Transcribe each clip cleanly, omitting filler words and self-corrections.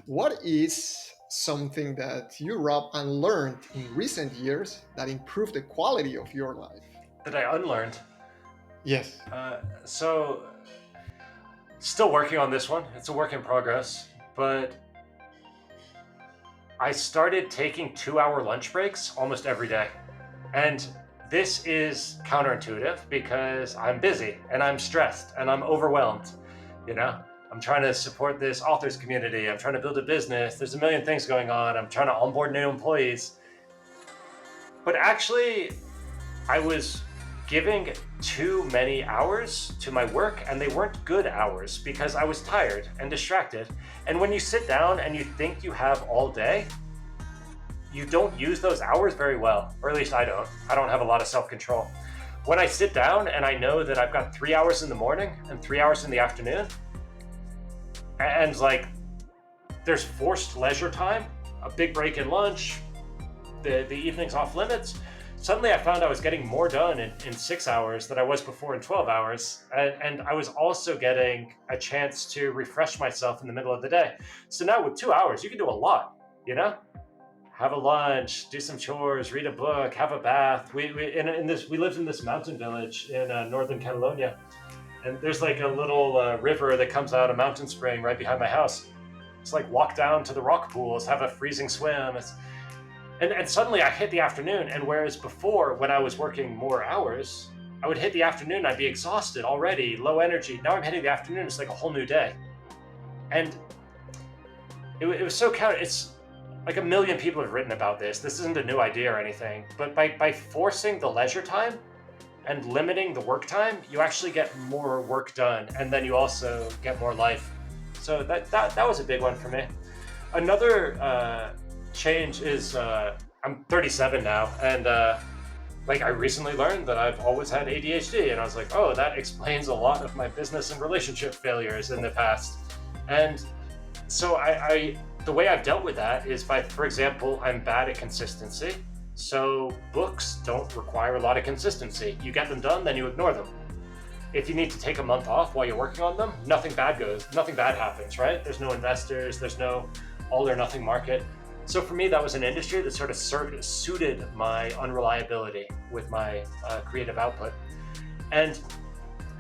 What is something that you, Rob, unlearned in recent years that improved the quality of your life? That I unlearned. Yes. So, still working on this one. It's a work in progress, but I started taking 2 hour lunch breaks almost every day. And this is counterintuitive because I'm busy and I'm stressed and I'm overwhelmed. You know, I'm trying to support this authors community. I'm trying to build a business. There's a million things going on. I'm trying to onboard new employees. But actually, I was giving too many hours to my work, and they weren't good hours because I was tired and distracted. And when you sit down and you think you have all day, you don't use those hours very well, or at least I don't. I don't have a lot of self control. When I sit down and I know that I've got 3 hours in the morning and 3 hours in the afternoon, and like there's forced leisure time, a big break in lunch, the evening's off limits. Suddenly I found I was getting more done in 6 hours than I was before in 12 hours. And I was also getting a chance to refresh myself in the middle of the day. So now with 2 hours, you can do a lot, you know? Have a lunch, do some chores, read a book, have a bath. We lived in this mountain village in northern Catalonia. And there's like a little river that comes out, a mountain spring right behind my house. It's like walk down to the rock pools, have a freezing swim. And suddenly I hit the afternoon, and whereas before, when I was working more hours, I would hit the afternoon, I'd be exhausted already, low energy. Now I'm hitting the afternoon, it's like a whole new day. And it was so counter. It's like a million people have written about this. This isn't a new idea or anything, but by forcing the leisure time and limiting the work time, you actually get more work done, and then you also get more life. So that was a big one for me. Another change is I'm 37 now, and like I recently learned that I've always had ADHD, and I was like, oh, that explains a lot of my business and relationship failures in the past. And so I the way I've dealt with that is by, for example, I'm bad at consistency. So books don't require a lot of consistency. You get them done, then you ignore them. If you need to take a month off while you're working on them, nothing bad happens, right? There's no investors, there's no all or nothing market. So for me, that was an industry that sort of suited my unreliability with my creative output. And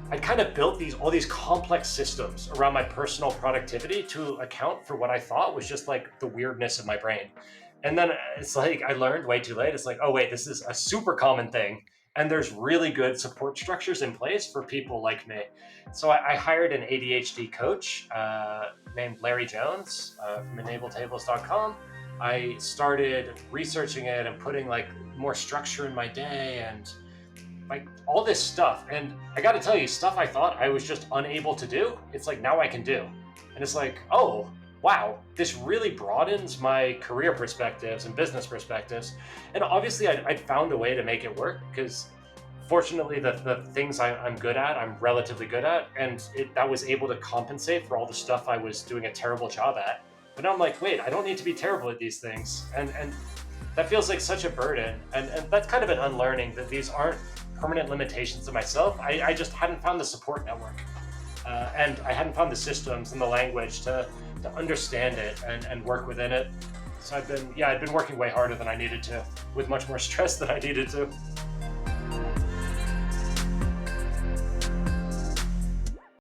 I kind of built all these complex systems around my personal productivity to account for what I thought was just like the weirdness of my brain. And then it's like I learned way too late. It's like, oh wait, this is a super common thing. And there's really good support structures in place for people like me. So I hired an ADHD coach named Larry Jones from enabletables.com. I started researching it and putting like more structure in my day and like all this stuff. And I got to tell you, stuff I thought I was just unable to do, it's like now I can do. And it's like, oh, wow, this really broadens my career perspectives and business perspectives. And obviously, I'd found a way to make it work because fortunately, the things I'm good at, I'm relatively good at. And that was able to compensate for all the stuff I was doing a terrible job at. But now I'm like, wait, I don't need to be terrible at these things. And that feels like such a burden. And that's kind of an unlearning that these aren't permanent limitations of myself. I just hadn't found the support network. And I hadn't found the systems and the language to understand it and work within it. So I'd been working way harder than I needed to, with much more stress than I needed to.